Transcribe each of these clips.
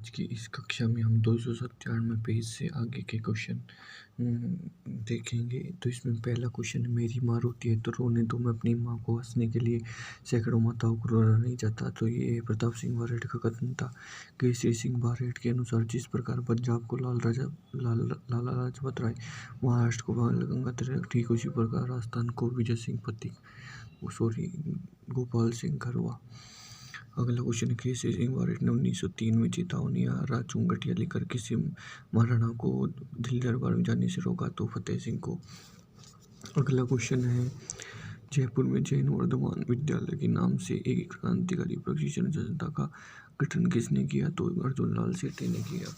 आज की इस कक्षा में हम 297 पेज से आगे के क्वेश्चन देखेंगे। तो इसमें पहला क्वेश्चन है, मेरी माँ रोती है तो रोने दो, मैं अपनी माँ को हंसने के लिए सैकड़ों माताओं को रुलाना नहीं चाहता। तो ये प्रताप सिंह बारेट का कथन था। केसरी सिंह बारेट के अनुसार जिस प्रकार पंजाब को लाला लाजपत राय, महाराष्ट्र को बाल गंगाधर तिलक, ठीक उसी प्रकार राजस्थान को विजय सिंह गोपाल सिंह खरवा। अगला क्वेश्चन है, केसरी सिंह बारेट ने 1903 में चेतावनी या राचूंग गठिया लिखकर किसी महाराणा को दिल्ली दरबार में जाने से रोका? तो फतेह सिंह को। अगला क्वेश्चन है, जयपुर में जैन वर्धमान विद्यालय के नाम से एक क्रांतिकारी प्रशिक्षण संस्था का गठन किसने किया? तो अर्जुन लाल सेठी ने किया।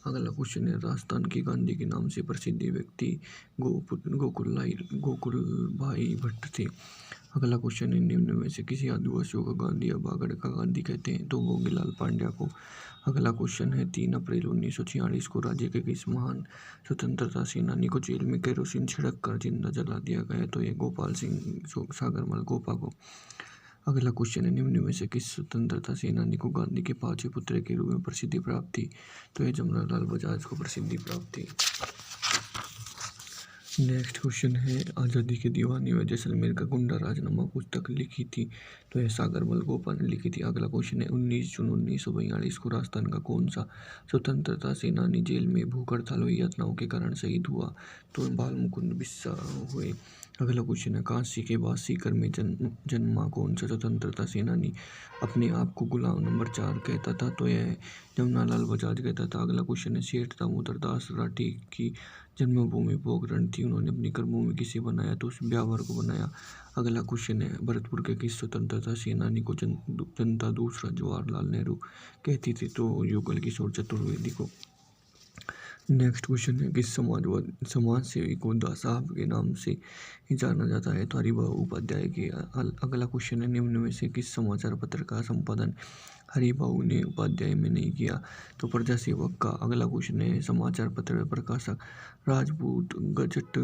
अगला क्वेश्चन है, राजस्थान की गांधी के नाम से प्रसिद्ध व्यक्ति गोकुल भाई भट्ट थे। अगला क्वेश्चन है, निम्न में से किसी आदिवासियों का गांधी या बागड़ का गांधी कहते हैं? तो भोगीलाल पांड्या को। अगला क्वेश्चन है, 3 अप्रैल 1946 को राज्य के किस महान स्वतंत्रता सेनानी को जेल में केरोसिन छिड़क कर जिंदा जला दिया गया? तो ये गोपाल सिंह सागरमल गोपा को। अगला क्वेश्चन है, निम्न में से किस स्वतंत्रता सेनानी को गांधी के 5वें पुत्र के रूप में प्रसिद्धि प्राप्त थी? तो ये जमनालाल बजाज को प्रसिद्धि प्राप्त थी। नेक्स्ट क्वेश्चन है, आज़ादी के दीवाने व जैसलमेर का गुंडा राजनामा पुस्तक लिखी थी? तो यह सागरमल गोपा ने लिखी थी। अगला क्वेश्चन है, 19 जून 1942 को राजस्थान का कौन सा स्वतंत्रता सेनानी जेल में भूख हड़ताल व यातनाओं के कारण शहीद हुआ? तो बाल मुकुंद बिस्सा हुए। अगला क्वेश्चन है, काशी के बाद सीकर में जन्मा कौन सा स्वतंत्रता सेनानी अपने आप को गुलाम नंबर 4 कहता था? तो यह जमनालाल बजाज कहता था। अगला क्वेश्चन है, सेठ दामोदर दास राठी की जन्मभूमि पोखरण थी, उन्होंने अपनी कर्मभूमि किसे बनाया? तो उस ब्यावर को बनाया। अगला क्वेश्चन है, भरतपुर के किस स्वतंत्रता सेनानी को जनता दूसरा जवाहरलाल नेहरू कहती थी? तो युगल किशोर चतुर्वेदी को। नेक्स्ट क्वेश्चन है, किस समाज सेवी को दास साहब के नाम से ही जाना जाता है? तो हरिभाऊ उपाध्याय के। अगला क्वेश्चन है, निम्न में से किस समाचार पत्र का संपादन हरिभाऊ ने उपाध्याय में नहीं किया? तो प्रजा सेवक का। अगला क्वेश्चन है, समाचार पत्र प्रकाशक राजपूत गजट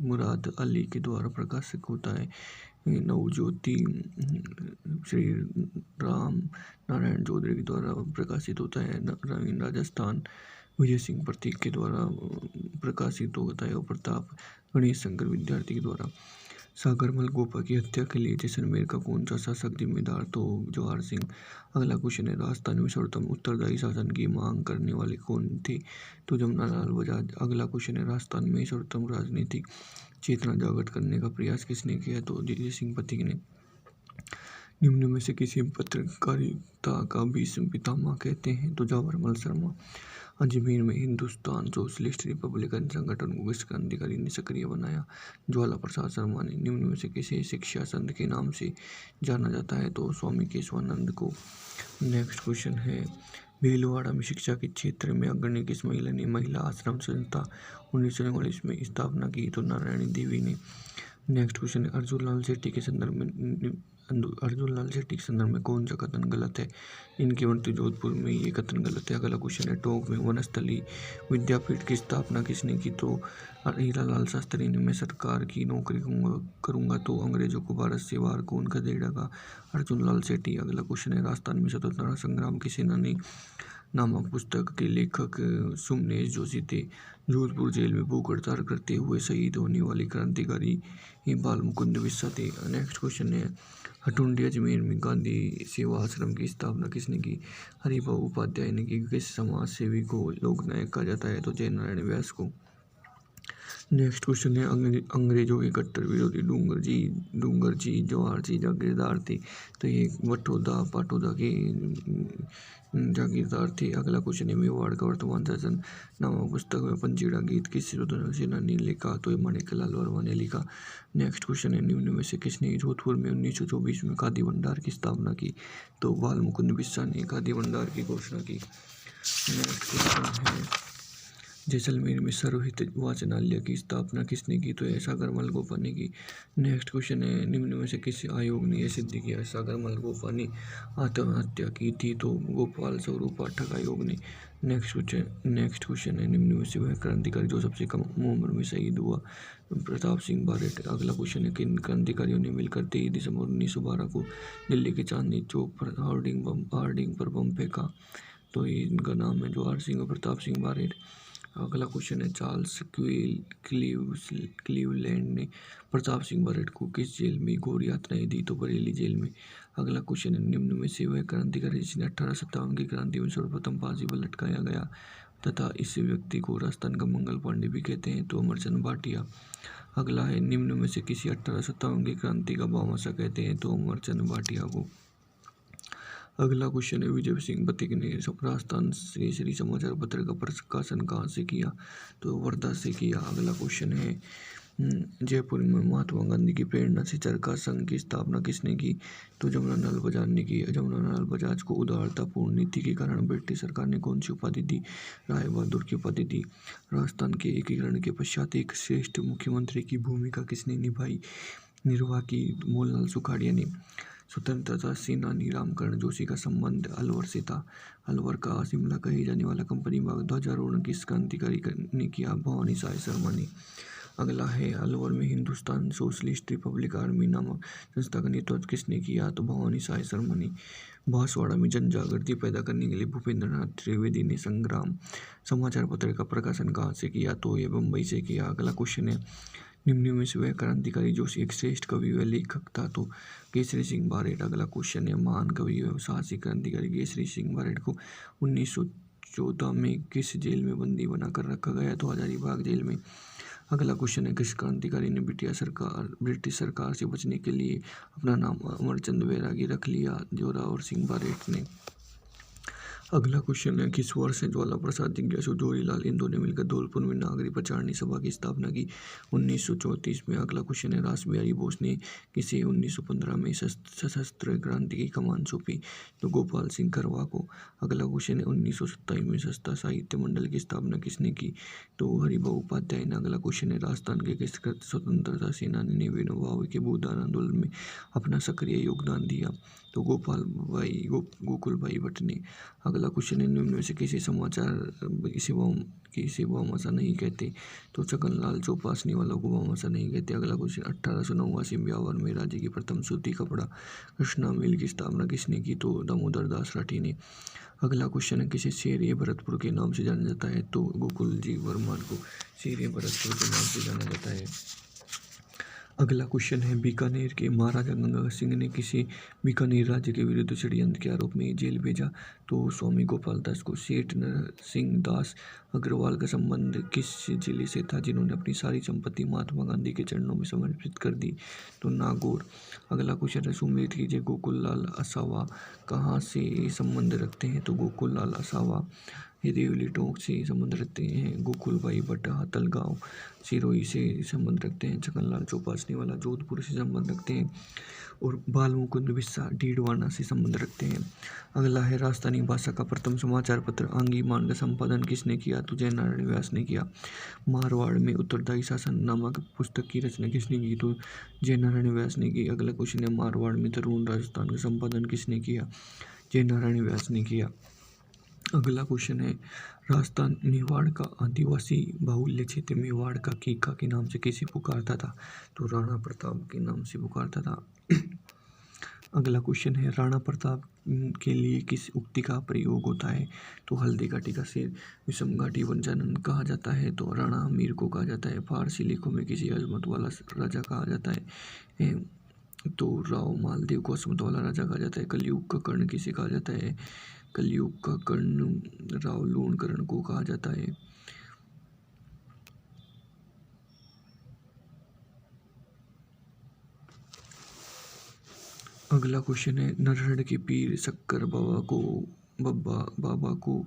मुराद अली के द्वारा प्रकाशित होता है। नवज्योति श्री राम नारायण चौधरी के द्वारा प्रकाशित होता है। नवीन राजस्थान विजय सिंह प्रतीक के द्वारा प्रकाशित होता है और प्रताप गणेश शंकर विद्यार्थी के द्वारा। सागरमल गोपा की हत्या के लिए जैसलमेर का कौन सा शासक जिम्मेदार? तो जवाहर सिंह। अगला क्वेश्चन है, राजस्थान में सर्वोत्तम उत्तरदायी शासन की मांग करने वाले कौन थे? तो जमनालाल बजाज। अगला क्वेश्चन है, राजस्थान में सर्वोत्तम राजनीतिक चेतना जागृत करने का प्रयास किसने किया? तो जय सिंह प्रतीक ने। निम्न में से किसी पत्रकारिता का भीष्म पितामह कहते हैं? तो जवाहरलाल शर्मा। अजमेर में हिंदुस्तान सोशलिस्ट रिपब्लिकन संगठन को किस क्रांतिकारी ने सक्रिय बनाया? ज्वाला प्रसाद शर्मा ने। निम्न में से किसे शिक्षा संत के नाम से जाना जाता है? तो स्वामी केशवानंद को। नेक्स्ट क्वेश्चन है, भीलवाड़ा में शिक्षा के क्षेत्र में अग्रणी किस महिला ने महिला आश्रम संस्था 1939 में स्थापना की? तो नारायणी देवी ने। नेक्स्ट क्वेश्चन है, अर्जुन लाल शेट्टी के संदर्भ में कौन सा कथन गलत है? इनकी मृत्यु जोधपुर में, ये कथन गलत है। अगला क्वेश्चन है, टोंक में वनस्थली विद्यापीठ की स्थापना किसने की? तो हीरालाल शास्त्री ने। मैं सरकार की नौकरी करूंगा तो अंग्रेजों को भारत से बाहर कौन खदेड़ेगा? अर्जुन लाल शेट्टी। अगला क्वेश्चन है, राजस्थान में स्वतंत्रता संग्राम की सेनानी नामक पुस्तक के लेखक सुमनेश जोशी थे। जोधपुर जेल में भूख हड़ताल करते हुए शहीद होने वाले क्रांतिकारी बाल मुकुंद बिस्सा थे। नेक्स्ट क्वेश्चन है, हटुंडी अजमेर में गांधी सेवा आश्रम की स्थापना किसने की? हरिभाऊ उपाध्याय ने की। किस समाज सेवी को लोकनायक कहा जाता है? तो जयनारायण व्यास को। नेक्स्ट क्वेश्चन है, अंग्रेजों के कट्टर विरोधी डूंगर जी जवाहर जी जागीरदार थे? तो ये पाटोदा के जागीरदार थे। अगला क्वेश्चन है, मेवाड़ का वर्तमान शासन नामक पुस्तक में पंजीरा गीत किस स्वतंत्रता सेनानी ने लिखा? तो ये माणिक्यलाल वर्मा ने लिखा। नेक्स्ट क्वेश्चन है, निम्न में से किसने जोधपुर में 1924 में खादी भंडार की स्थापना की? तो बाल मुकुंद बिस्सा ने खादी भंडार की घोषणा की। नेक्स्ट क्वेश्चन है, जैसलमेर में सर्वहित वाचनालय की स्थापना किसने की? तो यह सागरमल गोपा ने की। नेक्स्ट क्वेश्चन है, निम्न में से किस आयोग ने यह सिद्ध किया? सागरमल गोपा ने आत्महत्या की थी, तो गोपाल स्वरूप पाठक आयोग ने। नेक्स्ट क्वेश्चन है, निम्न में से वह क्रांतिकारी जो सबसे कम उम्र में शहीद हुआ? प्रताप सिंह बारेट। अगला क्वेश्चन है, किन क्रांतिकारियों ने मिलकर 23 दिसंबर 1912 को दिल्ली के चांदनी चौक पर हार्डिंग पर बम फेंका? तो ये इनका नाम है जवाहर सिंह और प्रताप सिंह बारेट। अगला क्वेश्चन है चार्ल्स क्लीवलैंड ने प्रताप सिंह बारेट को किस जेल में घोर यातनाएं दी? तो बरेली जेल में। अगला क्वेश्चन है निम्न में से वह क्रांतिकारी जिसने 1857 की क्रांति में सर्वप्रथम फांसी पर लटकाया गया तथा इस व्यक्ति को राजस्थान का मंगल पांडे भी कहते हैं? तो अमरचंद भाटिया। अगला है निम्न में से किसी 1857 की क्रांति का भामाशाह कहते हैं? तो अमरचंद भाटिया को। अगला क्वेश्चन है विजय सिंह बतिक ने राजस्थान केसरी समाचार पत्र का प्रकाशन कहाँ से किया? तो वर्धा से किया। अगला क्वेश्चन है जयपुर में महात्मा गांधी की प्रेरणा से चरखा संघ की स्थापना किसने की? तो जमुनालाल बजाज ने की। जमुनालाल बजाज को उदारतापूर्ण नीति के कारण ब्रिटिश सरकार ने कौन सी उपाधि दी? राय बहादुर की उपाधि दी। राजस्थान के एकीकरण के पश्चात एक श्रेष्ठ मुख्यमंत्री की भूमिका किसने निर्वाह की? मोहनलाल सुखाड़िया ने। स्वतंत्रता सेनानी रामकरण जोशी का संबंध अलवर से था। अलवर का शिमला कहे जाने वाला कंपनी बाग ध्वजारोहण किस क्रांतिकारी ने किया? भवानी साय शर्मा ने। अगला है अलवर में हिंदुस्तान सोशलिस्ट रिपब्लिक आर्मी नामक संस्था का नेतृत्व किसने किया? तो भवानी साय शर्मा ने। बांसवाड़ा में जन जागृति पैदा करने के लिए भूपेंद्र नाथ त्रिवेदी ने संग्राम समाचार पत्र का प्रकाशन कहाँ से किया? तो ये बम्बई से किया। अगला क्वेश्चन है निम्न में से वह क्रांतिकारी जोशी एक श्रेष्ठ कवि व लेखक था? तो केसरी सिंह बारेट। अगला क्वेश्चन है महान कवि व साहसी क्रांतिकारी केसरी सिंह बारेट को 1914 में किस जेल में बंदी बनाकर रखा गया? तो हजारीबाग जेल में। अगला क्वेश्चन है किस क्रांतिकारी ने ब्रिटिश सरकार से बचने के लिए अपना नाम अमरचंद बैरागी रख लिया? जोरावर सिंह बारेट ने। अगला क्वेश्चन है किस वर्ष है ज्वाला प्रसाद जिज्ञासु जोरीलाल इंदौ ने मिलकर धौलपुर में नागरी प्रचारणी सभा की स्थापना की? 1934 में। अगला क्वेश्चन है रास बिहारी बोस ने किसे 1915 में सशस्त्र क्रांति की कमान सौंपी? तो गोपाल सिंह करवा को। अगला क्वेश्चन है 1927 में सस्ता साहित्य मंडल की स्थापना किसने की? तो हरिभाऊ उपाध्याय ने। अगला क्वेश्चन है राजस्थान के किस स्वतंत्रता सेनानी ने विनोबा भावे के भूदान आंदोलन में अपना सक्रिय योगदान दिया? तो गोकुल भाई भट्ट ने। अगला क्वेश्चन है निम्न में से किसी समाचार इसे भामाशाह नहीं कहते? तो छगनलाल चौपासनी वालों को भामाशाह नहीं कहते। अगला क्वेश्चन 1889 ब्यावर में राज्य की प्रथम सूती कपड़ा कृष्णा मिल की स्थापना किसने की? तो दामोदर दास राठी ने। अगला क्वेश्चन है किसे शेर ए भरतपुर के नाम से जाना जाता है? तो गोकुल जी वर्मा को शेर ए भरतपुर के नाम से जाना जाता है। अगला क्वेश्चन है बीकानेर के महाराजा गंगा सिंह ने किसी बीकानेर राज्य के विरुद्ध षड्यंत्र के आरोप में जेल भेजा? तो स्वामी गोपाल दास को। सेठ नरसिंह दास अग्रवाल का संबंध किस जिले से था जिन्होंने अपनी सारी संपत्ति महात्मा गांधी के चरणों में समर्पित कर दी? तो नागौर। अगला क्वेश्चन है सुमेलित कीजिए गोकुल लाल असावा कहाँ से संबंध रखते हैं? तो गोकुल लाल असावा हिरेवली टोंक से संबंध रखते हैं। गोकुल भाई भट्ट हतलगांव सिरोही से संबंध रखते हैं। छगनलाल चौपासनी वाला जोधपुर से संबंध रखते हैं। और बाल मुकुंद बिस्सा डीडवाना से संबंध रखते हैं। अगला है राजस्थानी भाषा का प्रथम समाचार पत्र आंगीमान का संपादन किसने किया? तो जयनारायण व्यास ने किया। मारवाड़ में उत्तरदायी शासन नामक पुस्तक की रचना किसने की? तो जयनारायण व्यास ने की। अगला क्वेश्चन है मारवाड़ में तरुण राजस्थान का संपादन किसने किया? जयनारायण व्यास ने किया। अगला क्वेश्चन है राजस्थान मेवाड़ का आदिवासी बाहुल्य क्षेत्र मेवाड़ का कीका के नाम से किसे पुकारता था? तो राणा प्रताप के नाम से पुकारता था। अगला क्वेश्चन है राणा प्रताप के लिए किस उक्ति का प्रयोग होता है? तो हल्दी घाटी का शेर विषम घाटी वंचानन कहा जाता है। तो राणा अमीर को कहा जाता है। फारसी लेखों में किसी अजमत वाला राजा कहा जाता है। तो राव मालदेव को अजमत वाला राजा कहा जाता है। कलयुग का कर्ण किसे कहा जाता है? कलयुग का कर्ण राव लूणकरण को कहा जाता है। अगला क्वेश्चन है नरहड़ के पीर शक्कर बाबा को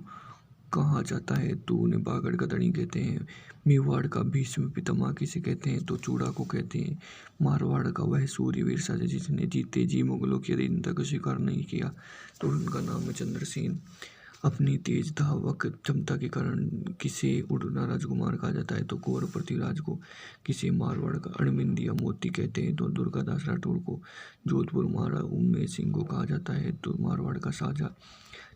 कहा जाता है? तो उन्हें बागड़ का धनी कहते हैं। मेवाड़ का भीष्म पितामह किसे कहते हैं? तो चूड़ा को कहते हैं। मारवाड़ का वह सूर्यवीर साजा जिसने जीते जी मुगलों की अधीनता का स्वीकार नहीं किया? तो उनका नाम है चंद्रसेन। अपनी तेज धावक क्षमता के कारण किसे उड़ना राजकुमार कहा जाता है? तो कुंवर पृथ्वीराज को। किसे मारवाड़ का अणबिंद या मोती कहते हैं? तो दुर्गादास राठौड़ को। जोधपुर महाराणा उमेश सिंह को कहा जाता है? तो मारवाड़ का शाहजहाँ।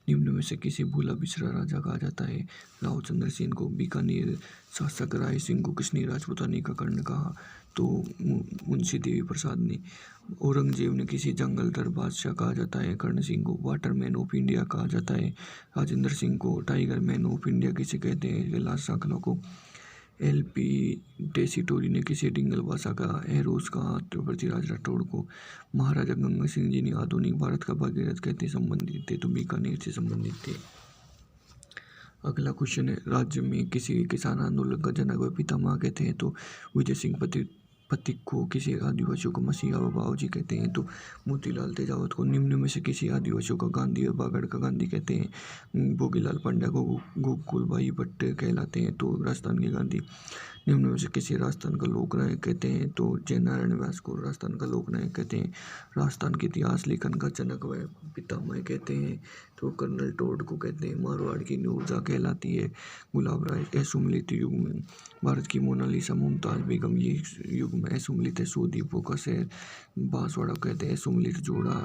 निम्न में से किसे भूला बिसरा राजा कहा जाता है? राव चंद्र सेन को। बीकानेर शासक राय सिंह को किसने राजपूतानी का कर्ण कहा? तो मुंशी देवी प्रसाद ने। औरंगजेब ने किसी जंगलदर बादशाह कहा जाता है? कर्ण सिंह को। वाटरमैन ऑफ इंडिया कहा जाता है राजेंद्र सिंह को। टाइगर मैन ऑफ इंडिया किसे कहते हैं? कैलाश सांकला को। एलपी टेसीटोरी ने किसे डिंगल भाषा कहा? एरोस कहा? तो पृथ्वीराज राठौड़ को। महाराजा गंगा सिंह जी ने आधुनिक भारत का भगीरथ कहते संबंधित थे? तो बीकानेर से संबंधित थे। अगला क्वेश्चन है, राज्य में किसी किसान आंदोलन का जनक व पितामह कहते हैं? तो विजय सिंह पथिक को। किसी आदिवासियों को मसीहा व बाबूजी कहते हैं? तो मोतीलाल तेजावत को। निम्न में से किसी आदिवासियों का गांधी व बागड़ का गांधी कहते हैं? भोगीलाल पांड्या को। गोकुलभाई भट्ट कहलाते हैं? तो राजस्थान के गांधी। निम्न में से किसी राजस्थान का लोकनायक कहते हैं? तो जयनारायण व्यास को राजस्थान का लोकनायक कहते हैं। राजस्थान के इतिहास लेखन का जनक व पितामह कहते हैं? तो कर्नल टोड को कहते हैं। मारवाड़ की नूरजहाँ कहलाती है? गुलाब राय। असुमलित युग में भारत की मोनालिसा मुमताज बेगम ये युग में असुमलित है? 100 द्वीपों का शहर बांसवाड़ा कहते हैं? असुमलित जोड़ा।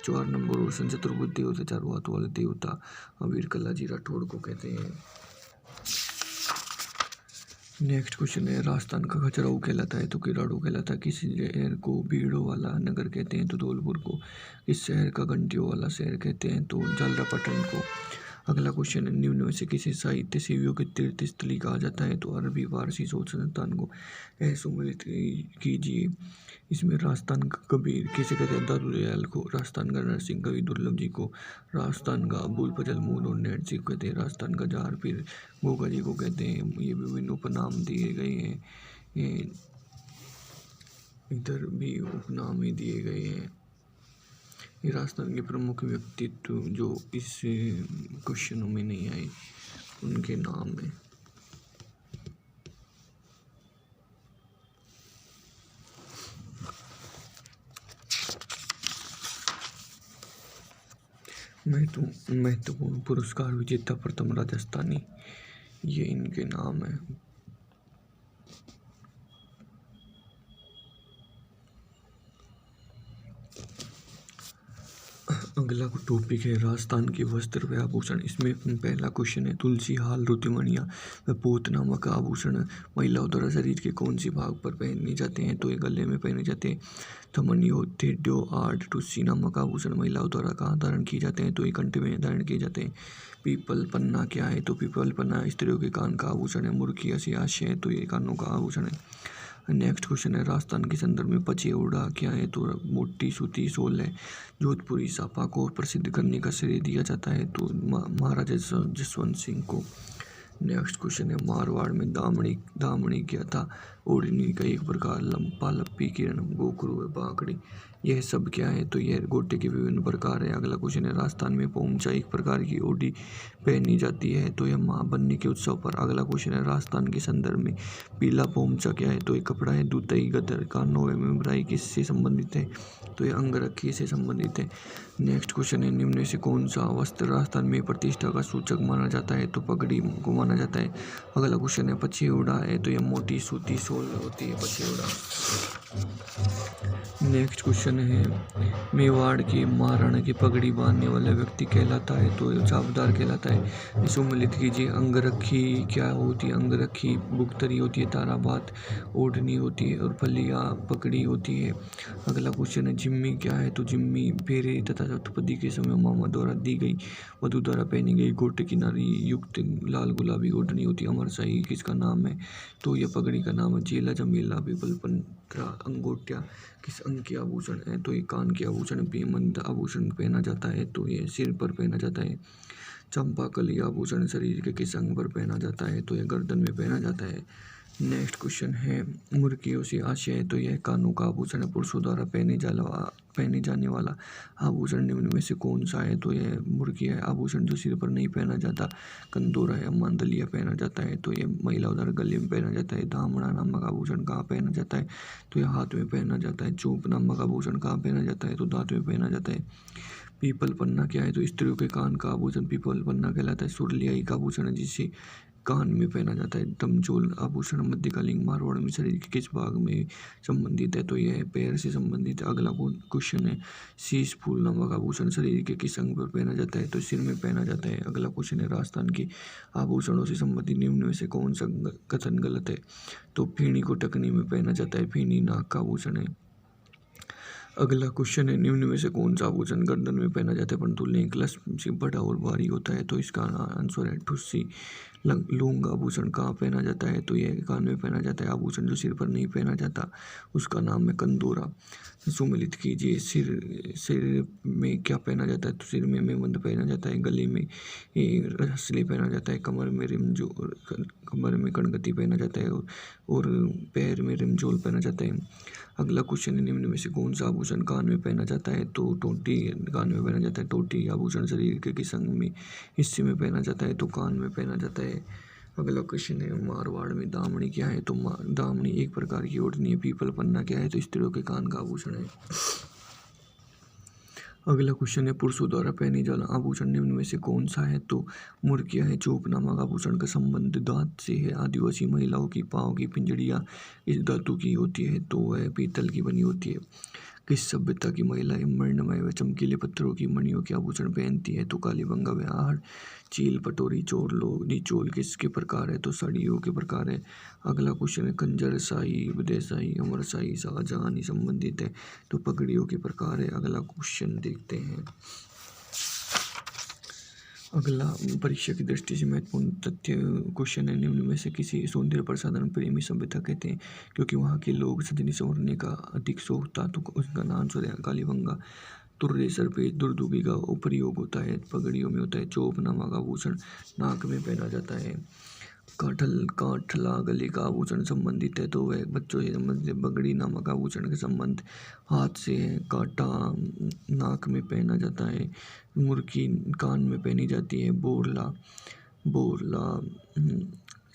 4 नंबर रोशन चतुर्भुज देवता, 4 हाथ वाले देवता अबीर कला जी राठौड़ को कहते हैं। नेक्स्ट क्वेश्चन है, राजस्थान का खजुराहो कहलाता है? तो किराड़ू कहलाता है? किस शहर को भीड़ों वाला नगर कहते हैं? तो धौलपुर को। इस शहर का घंटियों वाला शहर कहते हैं? तो झालरापाटन को। अगला क्वेश्चन है, निम्न में से किसी साहित्य सेवियों की तीर्थ स्थली कहा जाता है? तो अरबी फारसी सोच संस्थान को। सम्मिलित कीजिए। इसमें राजस्थान का कबीर किसे कहते हैं? दादूदयाल को। राजस्थान का नरसिंह कवि दुर्लभ जी को। राजस्थान का अबुल फजल मूल और नेट सिंह कहते हैं? राजस्थान का जार पीर गोगा जी को कहते हैं? ये विभिन्न उपनाम दिए गए हैं, इधर भी उपनाम ही दिए गए हैं। ये राजस्थान के प्रमुख व्यक्तित्व जो इस क्वेश्चनों में नहीं आए उनके नाम है। महत्वपूर्ण पुरस्कार विजेता प्रथम राजस्थानी, ये इनके नाम है। अगला टॉपिक है राजस्थान के वस्त्र व आभूषण। इसमें पहला क्वेश्चन है, तुलसी हाल रुतिमणिया व पोत नामक आभूषण महिलाओं द्वारा शरीर के कौन सी भाग पर पहने जाते हैं? तो ये गले में पहने जाते हैं। थमनियो थेड्यो आर्ट टुस्सी नामक आभूषण महिलाओं द्वारा कहाँ धारण किए जाते हैं? तो ये कंठ में धारण किए जाते हैं। पीपल पन्ना क्या है? तो पीपल पन्ना स्त्रियों के कान का आभूषण है। मुर्खी आशय है, तो ये कानों का आभूषण है। नेक्स्ट क्वेश्चन है, राजस्थान के संदर्भ में पचेउड़ा क्या है? तो मोटी सूती सोल है। जोधपुरी सापा को प्रसिद्ध करने का श्रेय दिया जाता है? तो महाराजा जसवंत सिंह को। नेक्स्ट क्वेश्चन है, मारवाड़ में दामड़ी क्या था? ओढ़नी का एक प्रकार, लंपा लप्पी किरण गोखरू व बाकड़ी, यह सब क्या है? तो यह गोटे के विभिन्न प्रकार है। अगला क्वेश्चन है, राजस्थान में पोमचा एक प्रकार की ओढ़ी पहनी जाती है? तो यह माँ बनने के उत्सव पर। अगला क्वेश्चन है, राजस्थान के संदर्भ में पीला पोमचा क्या है? तो ये कपड़ा है। दुतई गदर कानों व मेमराई किससे संबंधित है? तो ये अंगरखी से संबंधित है। नेक्स्ट क्वेश्चन है, निम्न में से कौन सा वस्त्र राजस्थान में प्रतिष्ठा का सूचक माना जाता है? तो पगड़ी को माना जाता है। अगला क्वेश्चन है, पछेउड़ा है? तो यह मोटी सूती सोल होती है पछेउड़ा। नेक्स्ट क्वेश्चन है, मेवाड़ के महाराणा की पगड़ी बांधने वाला व्यक्ति कहलाता है? तो चाबदार कहलाता है। इसको मिलित कीजिए। अंगरखी क्या होती है? अंगरखी बुगतरी होती है, ताराबात ओढ़नी होती है और फलिया पगड़ी होती है। अगला क्वेश्चन है, जिम्मी क्या है? तो जिम्मी फेरे तथा सप्तपदी के समय मामा द्वारा दी गई वधु द्वारा पहनी गई गोटे किनारी युक्त लाल गुलाबी ओढ़नी होती है। अमरशाही किसका नाम है? तो यह पगड़ी का नाम है। चेला जमीला बिपल पंत्रा अंगोटिया किस अंग के आभूषण है? तो ये कान के आभूषण। बेमंद आभूषण पहना जाता है? तो ये सिर पर पहना जाता है। चंपाकली आभूषण शरीर के किस अंग पर पहना जाता है? तो यह गर्दन में पहना जाता है। नेक्स्ट क्वेश्चन है, मुर्कियों से आशय है? तो यह कानों का आभूषण है। पुरुषों द्वारा पहने जाने वाला आभूषण निम्न में से कौन सा है? तो यह मुर्की है। आभूषण जो सिर पर नहीं पहना जाता, कंदोरा है। मांदलिया पहना जाता है? तो यह महिलाओं द्वारा गले में पहना जाता है। दामड़ा नामक आभूषण कहाँ पहना जाता है? तो यह हाथ में पहना जाता है। चूप नामक आभूषण कहाँ पहना जाता है? तो दांत में पहना जाता है। पीपल पन्ना क्या है? तो स्त्रियों के कान का आभूषण पीपल पन्ना कहलाता है। सुरलियाई का आभूषण है जिसे कान में पहना जाता है। डमजोल आभूषण मध्यकालीन मारवाड़ में शरीर के किस भाग में संबंधित है? तो यह पैर से संबंधित है। अगला क्वेश्चन है, शीश फूल नामक आभूषण शरीर के किस अंग पर पहना जाता है? तो सिर में पहना जाता है। अगला क्वेश्चन है, राजस्थान के आभूषणों से संबंधित निम्न में से कौन सा कथन गलत है? तो फीणी को टकनी में पहना जाता है। फीणी नाक का आभूषण है। अगला क्वेश्चन है, निम्न में से कौन सा आभूषण गर्दन में पहना जाता है परंतु नेकलेस से बड़ा और भारी होता है? तो इसका आंसर है ठुस्सी। लौंग आभूषण कहाँ पहना जाता है? तो यह कान में पहना जाता है। आभूषण जो सिर पर नहीं पहना जाता उसका नाम है कंदोरा। सुमिलित कीजिए, सिर सिर में क्या पहना जाता है? तो सिर में मेमंद पहना जाता है। गले में हंसली पहना जाता है। कमर में कणगति पहना जाता है और पैर में रिमझोल पहना जाता है। अगला क्वेश्चन है, निम्न में से कौन सा आभूषण कान में पहना जाता है? तो टोटी कान में पहना जाता है। टोटी आभूषण शरीर के किस अंग में हिस्से में पहना जाता है? तो कान में पहना जाता है। अगला क्वेश्चन है, मारवाड़ में दामनी क्या है? तो दामनी एक प्रकार की ओढ़नी है। पीपल पन्ना क्या है? तो स्त्रियों के कान का आभूषण है। अगला क्वेश्चन है, पुरुषों द्वारा पहने जाना आभूषण निम्न में से कौन सा है? तो मुर्किया है। चोप नामक आभूषण का संबंध दांत से है। आदिवासी महिलाओं की पाँव की पिंजड़ियाँ इस धातु की होती है तो वह पीतल की बनी होती है। किस सभ्यता की महिलाएं मृणमय व चमकीले पत्थरों की मणियों के आभूषण पहनती है? तो कालीबंगा व आहड़, चील, पटोरी, चोरलो, निचोल किसके प्रकार है? तो साड़ियों के प्रकार है। अगला क्वेश्चन है, खंजर शाही, विदेशाही, अमरशाही, शाहजहानी संबंधित है तो पगड़ियों के प्रकार है। अगला क्वेश्चन देखते हैं। अगला परीक्षा की दृष्टि से महत्वपूर्ण तथ्य क्वेश्चन है, निम्न में से किसी सौंदर्य प्रसाधन प्रेमी सभ्यता कहते हैं क्योंकि वहाँ के लोग सजने संवरने का अधिक शौक था? तो उसका नाम कालीबंगा। तुर्रे सर पे दुर्दुगी का प्रयोग होता है। पगड़ियों में होता है। चोप नामक आभूषण नाक में पहना जाता है। काठला गले का आभूषण संबंधित है तो वह बच्चों से संबंधित है। बगड़ी नामक आभूषण के संबंध हाथ से है। कांटा नाक में पहना जाता है। मुर्की कान में पहनी जाती है। बोरला बोरला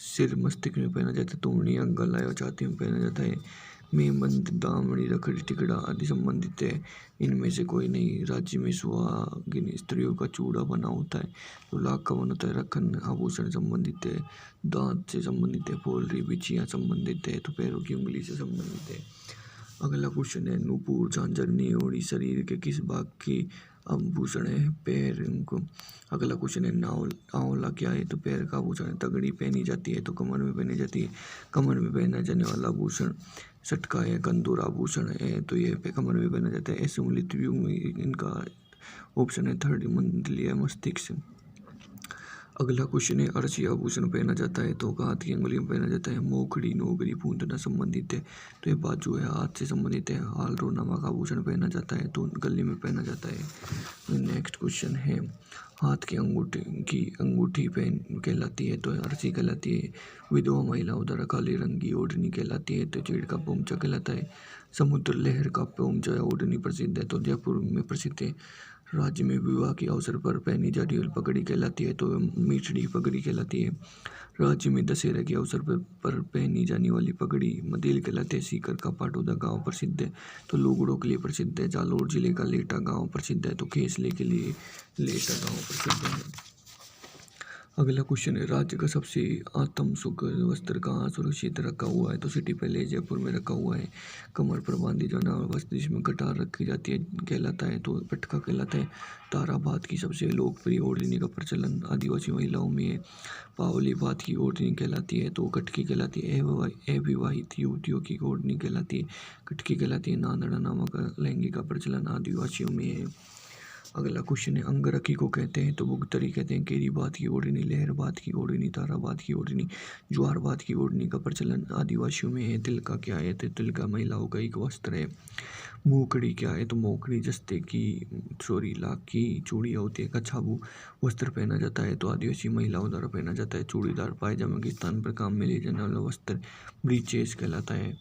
सिर मस्तिष्क में पहना जाता है। तोड़निया गला या छाती में पहना जाता है। मेमंद दामड़ी रखड़ी टिकड़ा आदि संबंधित है। इनमें से कोई नहीं। राज्य में सुहागिन स्त्रियों का चूड़ा बना होता है तो लाख का बना होता है। रखन आभूषण संबंधित है। दांत से संबंधित है। पोलरी बिछियाँ संबंधित है तो पैरों की उंगली से संबंधित है। अगला क्वेश्चन है, नूपुर झांझर नेवड़ी शरीर के किस भाग की आभूषण है? पैर को। अगला क्वेश्चन है, आंवला क्या है? तो पैर का आभूषण है। तगड़ी पहनी जाती है तो कमर में पहनी जाती है। कमर में पहना जाने वाला आभूषण सटका है। कंदूर आभूषण है तो यह कमर में पहना जाता है। ऐसे मूलित व्यू में इनका ऑप्शन है थर्ड मंडलीय मस्तिष्क। अगला क्वेश्चन है, अरसी आभूषण पहना जाता है तो हाथ की अंगुली में पहना जाता है। मोखड़ी नोगरी पूंदना संबंधित है तो ये बाजू है, हाथ से संबंधित है। हालरो नामक आभूषण पहना जाता है तो गले में पहना जाता है। नेक्स्ट क्वेश्चन है, हाथ की अंगूठी पहन कहलाती है तो अरसी कहलाती है। विधवा महिलाओं द्वारा काले रंग की ओढ़नी कहलाती है तो चीड़ का पोमचा कहलाता है। समुद्र लहर का पोमचा ओढ़नी प्रसिद्ध है तो जयपुर में प्रसिद्ध है। राज्य में विवाह के अवसर पर पहनी जाने वाली पगड़ी कहलाती है तो मीठड़ी पगड़ी कहलाती है। राज्य में दशहरा के अवसर पर पहनी जाने वाली पगड़ी मदेल कहलाती है। सीकर का पाटौदा गांव प्रसिद्ध है तो लुगड़ों के लिए प्रसिद्ध है। जालौर जिले का लेटा गांव प्रसिद्ध है तो खेसले के लिए लेटा गांव प्रसिद्ध है। अगला क्वेश्चन है, राज्य का सबसे आत्म सुख वस्त्र कहाँ सुरक्षित रखा हुआ है? तो सिटी पैलेस जयपुर में रखा हुआ है। कमर पर बांधी जाना वस्त्र जिसमें कटार रखी जाती है कहलाता है तो पटका कहलाता है। ताराबाद की सबसे लोकप्रिय ओढ़नी का प्रचलन आदिवासी महिलाओं में है। पावली बात की ओढ़नी कहलाती है तो कटकी कहलाती है। अविवाहित युवतियों की ओढ़नी कहलाती है कटकी कहलाती है। नांदड़ा नामक लहंगे का प्रचलन आदिवासियों में है। अगला क्वेश्चन है, अंगरखी को कहते हैं तो बुगतरी कहते हैं। केरी बात की ओढ़नी, लहर बात की ओढ़नी, ताराबाद की ओढ़नी, ज्वार बात की ओढ़नी का प्रचलन आदिवासियों में है। तिलका क्या है? तो तिलका महिलाओं का एक वस्त्र है। मोकड़ी क्या है? तो मोकड़ी जस्ते की लाख की चूड़ियाँ होती है। कछाबू वस्त्र पहना जाता है तो आदिवासी महिलाओं द्वारा पहना जाता है। चूड़ीदार पायजामा के स्थान पर काम में ले जाने वाला वस्त्र ब्रीचेस कहलाता है।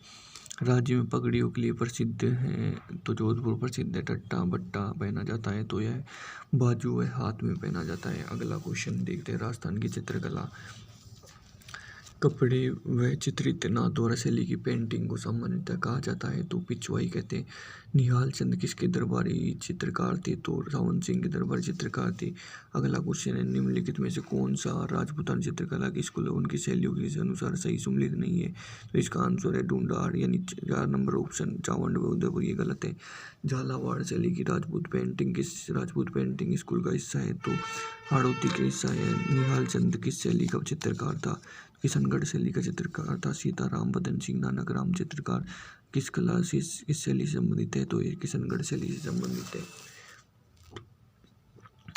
राज्य में पगड़ियों के लिए प्रसिद्ध हैं तो जोधपुर प्रसिद्ध है। टट्टा बट्टा पहना जाता है तो यह बाजू है, हाथ में पहना जाता है। अगला क्वेश्चन देखते हैं, राजस्थान की चित्रकला कपड़े व चित्रित नाथद्वारा शैली की पेंटिंग को सामान्यतः कहा जाता है तो पिछवाई कहते हैं। निहाल चंद किसके दरबारी चित्रकार थे तो सावन सिंह के दरबारी चित्रकार थे। अगला क्वेश्चन है निम्नलिखित में से कौन सा राजपूताना चित्रकला की स्कूल उनकी शैलियों के अनुसार सही सम्मिलित नहीं है। तो इसका आंसर है ढूंढाड़ यानी 4 नंबर ऑप्शन चावंड व उदयपुर, ये गलत है। झालावाड़ शैली की राजपूत पेंटिंग किस राजपूत पेंटिंग स्कूल का हिस्सा है तो हाड़ौती का हिस्सा है। निहाल चंद किस शैली का चित्रकार था, किशनगढ़ शैली का चित्रकार था। सीताराम बदन सिंह नानक राम चित्रकार किस कला से इस शैली से संबंधित है तो ये किशनगढ़ शैली से संबंधित है।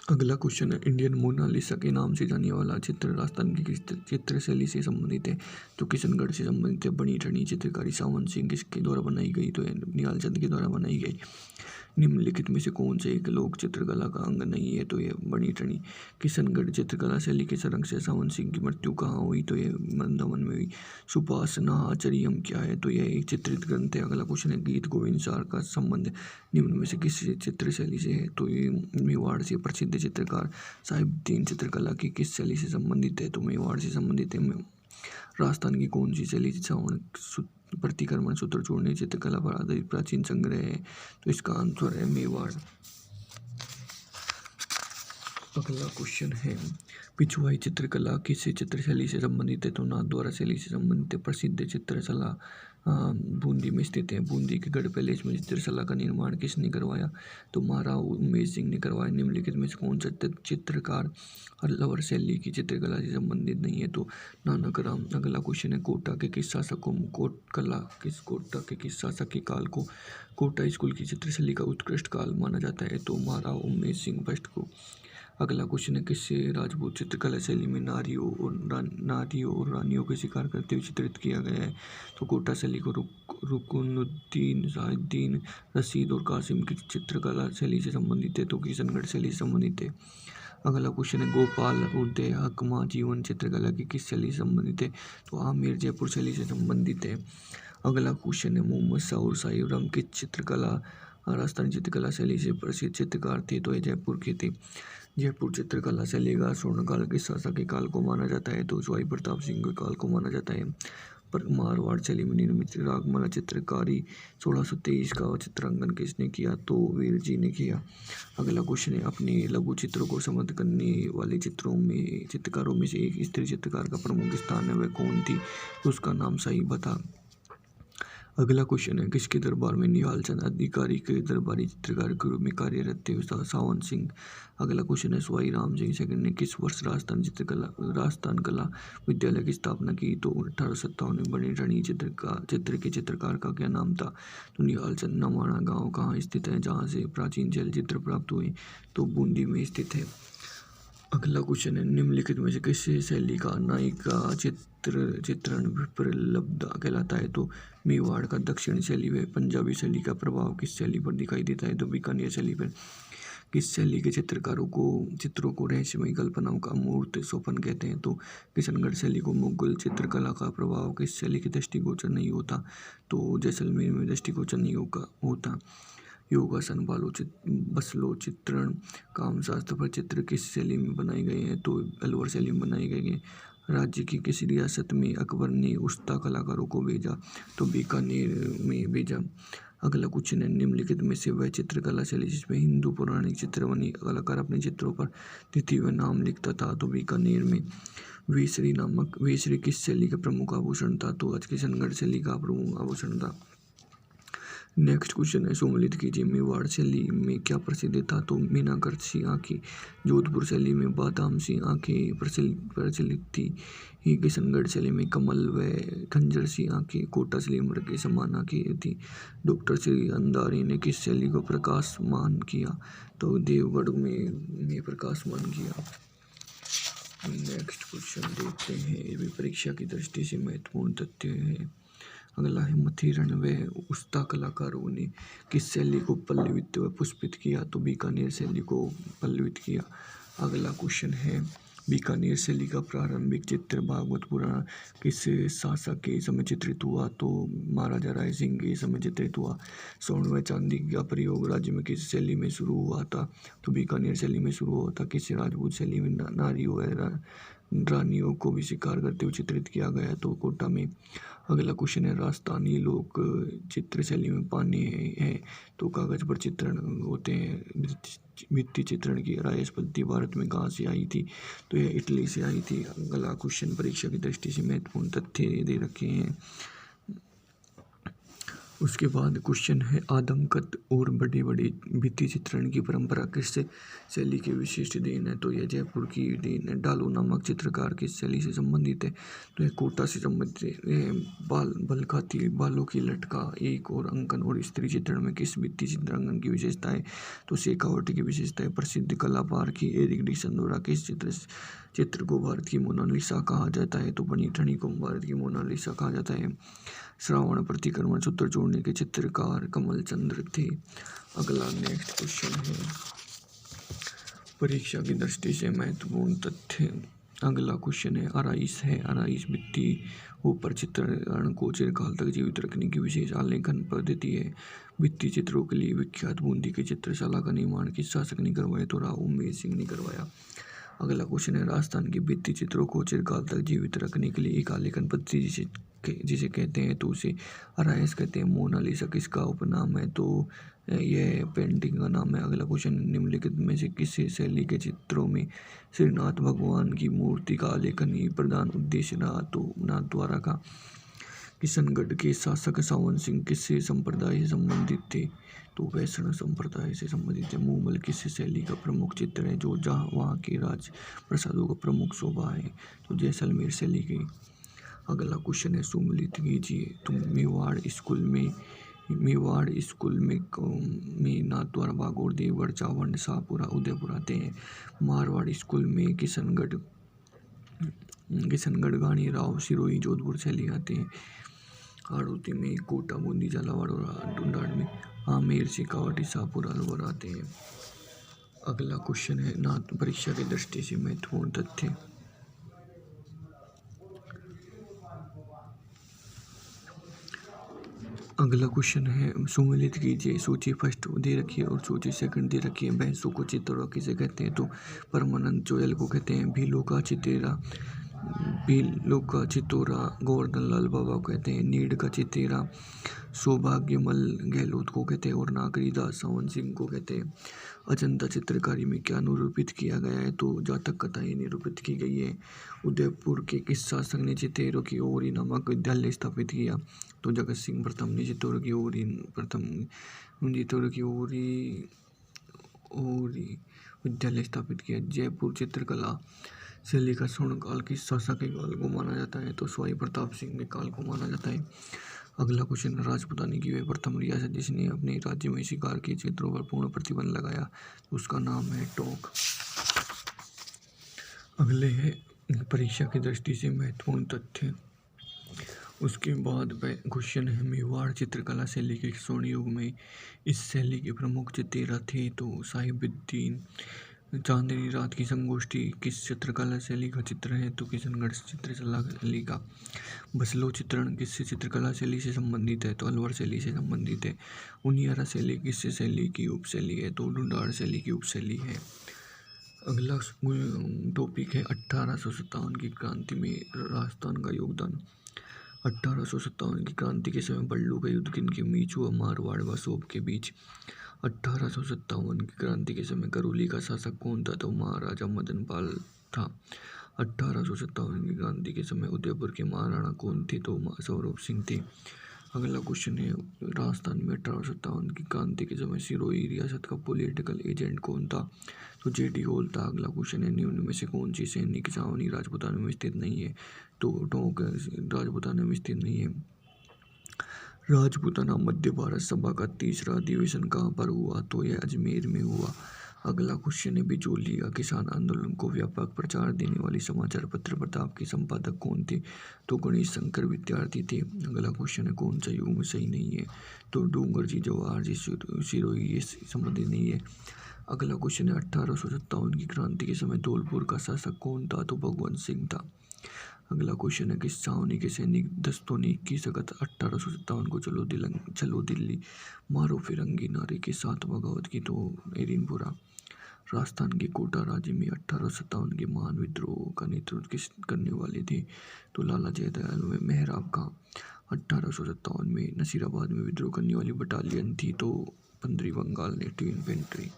अगला क्वेश्चन है इंडियन मोनालिसा के नाम से जाने वाला चित्र राजस्थान की किस चित्र शैली से संबंधित है तो किशनगढ़ से संबंधित है। बनी ठनी चित्रकारी सावन सिंह किसके द्वारा बनाई गई तो निहाल चंद के द्वारा बनाई गई। निम्नलिखित में से कौन से एक लोक चित्रकला का अंग नहीं है तो ये बनी ठनी। किशनगढ़ चित्रकला शैली के संरक्षक से सावन सिंह की मृत्यु कहाँ हुई तो ये वृंदावन में हुई। सुपासना आचर्यम क्या है तो यह एक चित्रित ग्रंथ है। अगला क्वेश्चन है गीत गोविंद सार का संबंध निम्न में से किस चित्र शैली से है तो ये मेवाड़ से। प्रसिद्ध चित्रकार साहिबुद्दीन चित्रकला की किस शैली से संबंधित है तो मेवाड़ से संबंधित है। राजस्थान की कौन सी शैली श्रवण प्रतिक्रमण सूत्र जोड़ने चित्रकला पर आधारित प्राचीन संग्रह है तो इसका आंसर है मेवाड़। अगला क्वेश्चन है पिछवाई चित्रकला किस चित्रशैली से संबंधित है तो नाथद्वारा शैली से संबंधित है। प्रसिद्ध चित्रशाला बूंदी में स्थित है। बूंदी के गढ़ पैलेस में चित्रशाला का निर्माण किसने करवाया तो महाराव उमेश सिंह ने करवाया। निम्नलिखित में से कौन सा चित्रकार हल्लवर शैली की चित्रकला से संबंधित नहीं है तो नानक राम। अगला क्वेश्चन है कोटा के किस शासक को कोटा के किस शासक के काल को कोटा स्कूल की चित्रशैली का उत्कृष्ट काल माना जाता है तो महाराव उमेश सिंह फर्स्ट को। अगला क्वेश्चन है किस राजपूत चित्रकला शैली में नारियों और रानियों के शिकार करते हुए चित्रित किया गया है तो कोटा शैली को रुकनुद्दीन शाहिद्दीन रशीद और कासिम की चित्रकला शैली से संबंधित है तो किशनगढ़ शैली से संबंधित है। अगला क्वेश्चन है गोपाल उदय हकमा जीवन चित्रकला की किस शैली से संबंधित है तो आमेर जयपुर शैली से संबंधित है। अगला क्वेश्चन है मोहम्मद शाह और साहिब किस चित्रकला राजस्थानी चित्रकला शैली से प्रसिद्ध चित्रकार थे तो ये जयपुर के थे। जयपुर चित्रकला शैली का स्वर्णकाल किस शासक के काल को माना जाता है तो स्वाई प्रताप सिंह के काल को माना जाता है। पर मारवाड़ शैली में निर्मित रागमाला चित्रकारी 1623 का चित्रांकन किसने किया तो वीर जी ने किया। अगला क्वेश्चन है अपने लघु चित्रों को समर्थ करने वाले चित्रकारों में से एक स्त्री चित्रकार का प्रमुख स्थान है वह कौन थी तो उसका नाम सही बता। अगला क्वेश्चन है किसके दरबार में निहाल चंद अधिकारी के दरबारी चित्रकार के रूप में कार्यरत थे सावन सिंह। अगला क्वेश्चन है स्वाई राम सिंह सेकंड ने किस वर्ष राजस्थान कला विद्यालय की स्थापना की तो 1857 में। बनी ठनी चित्र के चित्रकार का क्या नाम था तो निहाल चंद। नवाणा गाँव कहाँ स्थित है जहाँ से प्राचीन चलचित्र प्राप्त हुए तो बूंदी में स्थित है। अगला क्वेश्चन है निम्नलिखित में से किस शैली का नायिका चित्रण प्रलब्ध कहलाता है तो मेवाड़ का। दक्षिण शैली व पंजाबी शैली का प्रभाव किस शैली पर दिखाई देता है तो बीकानेर शैली पर। किस शैली के चित्रों को रहस्यमयी कल्पनाओं का मूर्त सोपन कहते हैं तो किशनगढ़ शैली को। मुगल चित्रकला का प्रभाव किस शैली के दृष्टिगोचर नहीं होता तो जैसलमेर में दृष्टिगोचर नहीं होता। योगासन बसलो चित्रण कामशास्त्र पर चित्र किस शैली में बनाए गए हैं तो अलवर शैली में बनाए गए हैं। राज्य की किस रियासत में अकबर ने उस्ता कलाकारों को भेजा तो बीकानेर में भेजा। अगला क्वेश्चन है निम्नलिखित में से वह चित्रकला शैली जिसमें हिंदू पौराणिक चित्र बनी कलाकार अपने चित्रों पर तिथि व नाम लिखता था तो बीकानेर में। वेश्री किस शैली का प्रमुख आभूषण था तो आज किशनगढ़ शैली का प्रमुख आभूषण था। नेक्स्ट क्वेश्चन है सम्मिलित कीजिए मेवाड़ शैली में क्या प्रसिद्ध था तो मीनाकर सी आंखें। जोधपुर शैली में बादाम सी आंखें प्रचलित थी। किशनगढ़ शैली में कमल व खंजर सी आंखें। कोटा शैली में के समान आंखें थी। डॉक्टर श्री अंधारी ने किस शैली को प्रकाशमान किया तो देवगढ़ में प्रकाशमान किया। नेक्स्ट क्वेश्चन देखते हैं ये भी परीक्षा की दृष्टि से महत्वपूर्ण तथ्य है। अगला है मथिरण व उस्ता कलाकारों ने किस शैली को पल्लवित व पुष्पित किया तो बीकानेर शैली को पल्लवित किया। अगला क्वेश्चन है बीकानेर शैली का प्रारंभिक चित्र भागवत पुराण किस शासक के समय चित्रित हुआ तो महाराजा राय सिंह के समय चित्रित हुआ। स्वर्ण व चांदी का प्रयोग राज्य में किस शैली में शुरू हुआ था तो बीकानेर शैली में शुरू हुआ था। किस राजपूत शैली में नारियों व रानियों को भी शिकार करते हुए चित्रित किया गया है तो कोटा में। अगला क्वेश्चन है राजस्थानी लोक चित्र शैली में पानी है तो कागज पर चित्रण होते हैं। भित्ति चित्रण की राय पद्धति भारत में कहाँ से आई थी? तो यह इटली से आई थी। अगला क्वेश्चन परीक्षा की दृष्टि से महत्वपूर्ण तथ्य दे रखे हैं। उसके बाद क्वेश्चन है आदमकद और बड़े बड़े भित्ति चित्रण की परंपरा किस शैली की विशिष्ट देन है? तो यह जयपुर की देन है। डालो नामक चित्रकार किस शैली से संबंधित है? तो यह कोटा से संबंधित है। बल खाती बालों की लटका एक और अंकन और स्त्री चित्रण में किस भित्ति चित्रांकन की विशेषता है? तो शेखावट की विशेषता है। प्रसिद्ध कलाकार की एरिक डिक्सन द्वारा किस चित्र को भारत की मोनालिसा कहा जाता है? तो बनी ठनी को भारत की मोनालिसा कहा जाता है। श्रावण प्रतिक्रमण सूत्र जोड़ने के चित्रकार कमल चंद्र थे। अगला नेक्स्ट क्वेश्चन है परीक्षा की दृष्टि से महत्वपूर्ण तथ्य। अगला क्वेश्चन है आराइस भित्ति ऊपर चित्रण को चिरकाल तक जीवित रखने की विशेष आलेखन पद्धति है। भित्ति चित्रों के लिए विख्यात बूंदी की चित्रशाला का निर्माण किस शासक ने करवाया? तो राव उमेर सिंह ने करवाया। अगला क्वेश्चन है राजस्थान के भित्ति चित्रों को चिरकाल तक जीवित रखने के लिए एक आलेखन पद्धति जिसे कहते हैं तो उसे आराइस कहते हैं। मोनालिसा किसका उपनाम है? तो यह पेंटिंग का नाम है। अगला क्वेश्चन निम्नलिखित में से किस शैली के चित्रों में श्रीनाथ भगवान की मूर्ति का आलेखन ही प्रधान उद्देश्य रहा? तो नाथ द्वारा का। किशनगढ़ के शासक सावन सिंह किस संप्रदाय से संबंधित थे? तो वैष्णव संप्रदाय से संबंधित है। मूमल किस शैली का प्रमुख चित्र है जो जहाँ वहाँ के राज प्रसादों का प्रमुख शोभा है? तो जैसलमेर शैली की। अगला क्वेश्चन है सुमिलित कीजिए। तुम मेवाड़ स्कूल में नाथ द्वारा बागोर देवगढ़ चावंड शाहपुरा उदयपुर आते हैं। मारवाड़ स्कूल में किशनगढ़ गानी राव सिरोही जोधपुर शैली आते हैं। हाड़ौती में कोटा बूंदी झालावाड़ और ढूंढाड़ में आमेर शेखावटी शाहपुर अलवर आते हैं। अगला क्वेश्चन है नाथ परीक्षा की दृष्टि से महत्वपूर्ण तथ्य। अगला क्वेश्चन है सुमेलित कीजिए। सूची फर्स्ट दे रखी है और सूची सेकंड दे रखी है। भैंसों को चित्तौरा किसे कहते हैं? तो परमानंद जोयल को कहते हैं। भीलों का चित्तौरा गोवर्धन लाल बाबा को कहते हैं। नीड का चित्तेरा सौभाग्यमल गहलोत को कहते हैं और नागरी दास सावन सिंह को कहते हैं। अजंता चित्रकारी में क्या निरूपित किया गया है? तो जातक कथाएं निरूपित की गई है। उदयपुर के किस शासक ने चित्तेरों की ओरी नामक विद्यालय स्थापित किया? तो जगत सिंह प्रथम ने चित्तौड़ की ओरी विद्यालय स्थापित किया। जयपुर चित्रकला शैली का स्वर्णकाल किस शासक के काल को माना जाता है? तो सवाई प्रताप सिंह के काल को माना जाता है। अगला क्वेश्चन राजपूतानी की वह प्रथम रियासत जिसने अपने राज्य में शिकार के क्षेत्रों पर पूर्ण प्रतिबंध लगाया, उसका नाम है टोंक। अगले है परीक्षा की दृष्टि से महत्वपूर्ण तथ्य। उसके बाद क्वेश्चन है मेवाड़ चित्रकला शैली के स्वर्ण युग में इस शैली के प्रमुख चित्तेरा थे। तो साहिबुद्दीन। चांदनी रात की संगोष्ठी किस चित्रकला शैली का चित्र है? तो किशनगढ़ चित्रकला शैली का। बसलो चित्रण किस चित्रकला शैली से संबंधित है? तो अलवर शैली से संबंधित है। उनियारा शैली किस शैली की उपशैली है? तो ढूंढाड़ शैली की उपशैली है। अगला टॉपिक है 1857 की क्रांति में राजस्थान का योगदान। 1857 की क्रांति के समय बल्लू का युद्ध किनके बीच हुआ? मारवाड़ व सोब के बीच। 1857 की क्रांति के समय करौली का शासक कौन था? तो महाराजा मदनपाल था। 1857 की क्रांति के समय उदयपुर के महाराणा कौन थे? तो सौरभ सिंह थे। अगला क्वेश्चन है राजस्थान में 1857 की क्रांति के समय सिरोही रियासत का पॉलिटिकल एजेंट कौन था? तो जेडी होल था। अगला क्वेश्चन है निम्न में से कौन सी सैनिक छावनी राजपूताना में स्थित नहीं है? तो टोंक राजपूताना में स्थित नहीं है। राजपूताना मध्य भारत सभा का तीसरा अधिवेशन कहाँ पर हुआ? तो यह अजमेर में हुआ। अगला क्वेश्चन है बिजोली का किसान आंदोलन को व्यापक प्रचार देने वाली समाचार पत्र प्रताप के संपादक कौन थे? तो गणेश शंकर विद्यार्थी थे। अगला क्वेश्चन है कौन सा युग सही नहीं है? तो डूंगर जी जवाहर जी सिरोही ये संबंधित नहीं है। अगला क्वेश्चन है 1857 की क्रांति के समय धौलपुर का शासक कौन था? तो भगवंत सिंह था। अगला क्वेश्चन है किस छावनी के सैनिक दस्तों ने 21 अगस्त 1857 को चलो दिल्ली मारो फिरंगी नारे के साथ बगावत की? तो एरिनपुरा। राजस्थान के कोटा राज्य में 1857 के महान विद्रोह का नेतृत्व किस करने वाले थे? तो लाला जयदयाल व मेहराब खां। 1857 में नसीराबाद में विद्रोह करने वाली बटालियन थी तो 15वीं Bengal native infantry.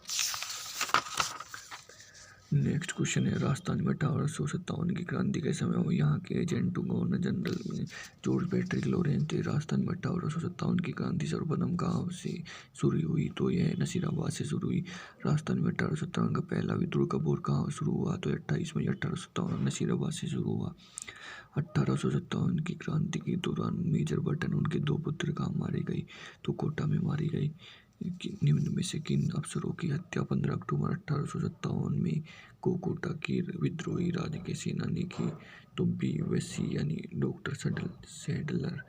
Next question है, राजस्थान में 1857 की क्रांति के समय यहाँ के agent governor general George Patrick Lawrence थे। राजस्थान में 1857 की क्रांति सर्वप्रथम कहाँ से शुरू हुई? तो यह नसीराबाद से शुरू हुई। राजस्थान में 1857 का पहला विद्रोह कब और कहाँ शुरू हुआ? तो 28 मई 1857 नसीराबाद से शुरू हुआ। 1857 की क्रांति के दौरान मेजर बटन उनके दो पुत्र कहाँ मारे गए? तो कोटा में मारी गई। निम्न में से किन अफसरों की हत्या 15 अक्टूबर 1857 में कोटा की विद्रोही राज्य के सेना ने की? तो BVC यानी डॉक्टर सैडलर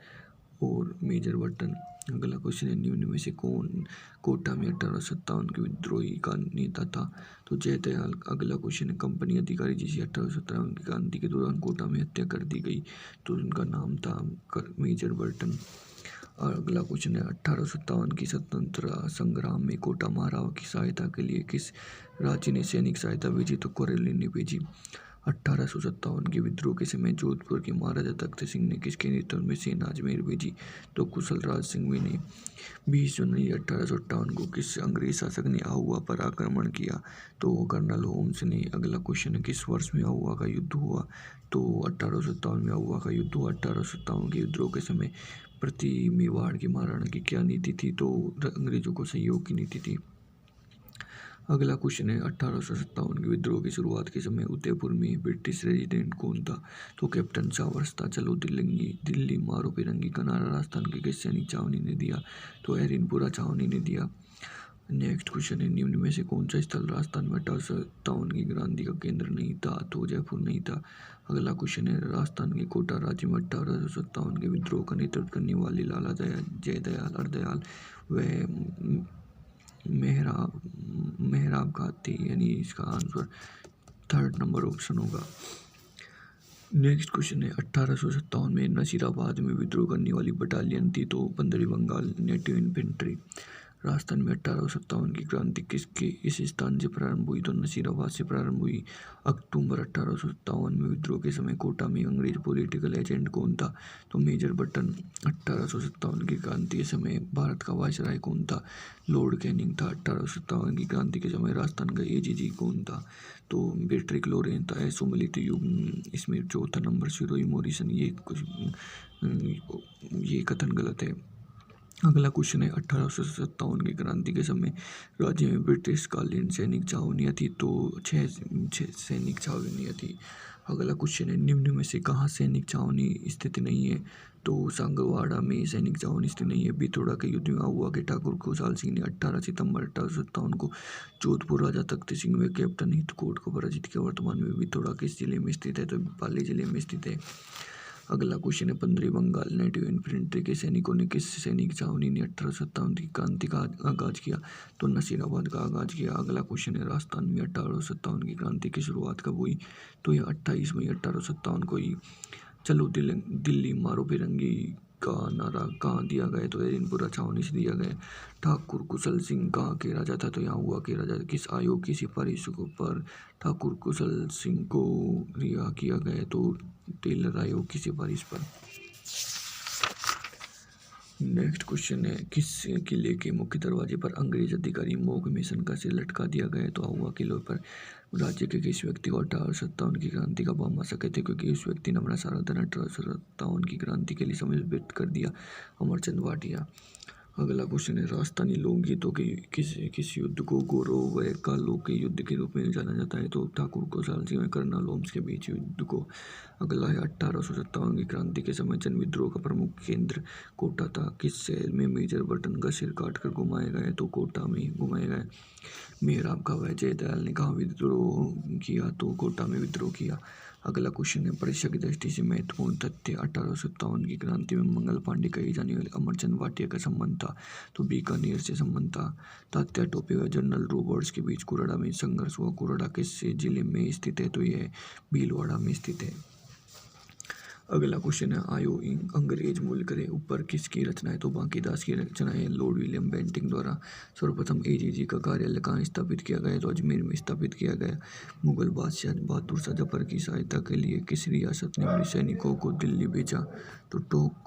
और मेजर बटन। अगला क्वेश्चन है, निम्न में से कौन कोटा में 1857 के विद्रोही का नेता था? तो जयदयाल। अगला क्वेश्चन है, कंपनी अधिकारी जिसे 1857 की क्रांति के दौरान कोटा में हत्या कर दी गई तो उनका नाम था मेजर बटन। और अगला क्वेश्चन है, 1857 की स्वतंत्रता संग्राम में कोटा महाराव की सहायता के लिए किस राज्य ने सैनिक सहायता भेजी? तो करेली ने भेजी। 1857 के विद्रोह के समय जोधपुर के महाराजा तख्त सिंह ने किसके नेतृत्व में सेना अजमेर भेजी? तो कुशल राज सिंह ने। 20 जनवरी 1858 को किस अंग्रेज शासक ने आहुआ पर आक्रमण किया? तो कर्नल होम्स ने। अगला क्वेश्चन है, किस वर्ष में आहुआ का युद्ध हुआ? तो 1857 में आहुआ का युद्ध हुआ। 1857 के विद्रोह के समय प्रति मेवाड़ के महाराणा की क्या नीति थी? तो अंग्रेजों को सहयोग की नीति थी। अगला क्वेश्चन है, 1857 के विद्रोह की शुरुआत के समय उदयपुर में ब्रिटिश रेजिडेंट कौन था? तो कैप्टन चावर्स था। चलो दिल्ली मारो फिरंगी का नारा राजस्थान के किस सैनिक छावनी ने दिया? तो हरिनपुरा छावनी ने दिया। नेक्स्ट क्वेश्चन है, निम्न में से कौन सा स्थल राजस्थान में 1857 की क्रांति का केंद्र नहीं था? तो जयपुर नहीं था। अगला क्वेश्चन है, राजस्थान के कोटा राज्य में 1857 के विद्रोह का नेतृत्व करने वाले लाला जयदयाल हरदयाल व मेहराब खां थे, यानी इसका आंसर 3rd नंबर ऑप्शन होगा। नेक्स्ट क्वेश्चन है, 1857 में नसीराबाद में विद्रोह करने वाली बटालियन थी तो 15वीं बंगाल नेटिव इन्फेंट्री। राजस्थान में 1857 की क्रांति किसके इस स्थान से प्रारंभ हुई? तो नसीराबाद से प्रारंभ हुई। अक्टूबर 1857 में विद्रोह के समय कोटा में अंग्रेज पॉलिटिकल एजेंट कौन था? तो मेजर बटन। 1857 की क्रांति के समय भारत का वायसराय कौन था? लॉर्ड कैनिंग था। 1857 की क्रांति के समय राजस्थान का AGG कौन था? तो पैट्रिक लॉरेंस था। असुमेलित युग, इसमें 4था नंबर सिरोही मॉरिसन। ये कथन गलत है। अगला क्वेश्चन है, 1857 की क्रांति के समय राज्य में ब्रिटिशकालीन सैनिक छावनियाँ थी तो 6 सैनिक छावनियाँ थी। अगला क्वेश्चन है, निम्न में से कहाँ सैनिक छावनी स्थित नहीं है? तो सांगवाड़ा में सैनिक छावनी स्थित नहीं है। बिथोड़ा के युद्ध में आहुआ के ठाकुर खुशहाल सिंह ने 18 सितंबर 1857 को जोधपुर राजा तख्त सिंह व कैप्टन हितकोट को पराजित किया। वर्तमान में बिथोड़ा किस जिले में स्थित है? तो पाली जिले में स्थित है। अगला क्वेश्चन है, 15वीं बंगाल नेटिव इन्फेंट्री के सैनिकों ने किस सैनिक छावनी ने 1857 की क्रांति का आगाज किया? तो नसीराबाद का आगाज किया। अगला क्वेश्चन है, राजस्थान में 1857 की क्रांति की शुरुआत कब हुई? तो यह 28 मई 1857 को ही। चलो दिल्ली मारो फिरंगी का नारा कहाँ दिया गया? तो हरिनपुरा छावनी से दिया गया। ठाकुर कुशल सिंह कहाँ के राजा था? तो यहाँ हुआ के राजा। किस आयोग की सिफारिश पर ठाकुर कुशल सिंह को रिहा किया गया? तो टेलर आयोग की सिफारिश पर। नेक्स्ट क्वेश्चन है, किस किले के मुख्य दरवाजे पर अंग्रेज अधिकारी मोग मेसन का सिर लटका दिया गया? तो आहुआ किले पर। राज्य के किस व्यक्ति को 1857 की क्रांति का बम आ सके थे? क्योंकि उस व्यक्ति ने अपना सारा धन 1857 की क्रांति के लिए समर्पित कर दिया। अमरचंद भाटिया। अगला क्वेश्चन है, राजस्थानी लोकगीतों के किस युद्ध को गौरव व कालों के युद्ध के रूप में जाना जाता है? तो ठाकुर खुशहाल सिंह व कर्नल होम्स के बीच युद्ध को। अगला है, 1857 की क्रांति के समय जन विद्रोह का प्रमुख केंद्र कोटा था। किस शहर में मेजर बटन का सिर काटकर घुमाया गया? तो कोटा में घुमाया गया। मेहराब खां व जयदयाल ने कहाँ विद्रोह किया? तो कोटा में विद्रोह किया। अगला क्वेश्चन है, परीक्षा की दृष्टि से महत्वपूर्ण तथ्य 1857 की क्रांति में मंगल पांडे कही जाने वाले अमरचंद भाटिया का संबंध था। तो बीकानेर से संबंध था। तात्या टोपे व जनरल रॉबर्ट्स के बीच कुराड़ा में संघर्ष हुआ। कुराड़ा किस जिले में स्थित है? तो यह भीलवाड़ा में स्थित है। अगला क्वेश्चन है, आयो अंग्रेज मूल करे ऊपर किसकी रचना है? तो बांकीदास की रचना है। लॉर्ड विलियम बेंटिंक द्वारा सर्वप्रथम एजीजी का कार्यालय कहाँ स्थापित किया गया? तो अजमेर में स्थापित किया गया। मुगल बादशाह बहादुर शाह जफर की सहायता के लिए किस रियासत ने अपने सैनिकों को दिल्ली भेजा? तो टोक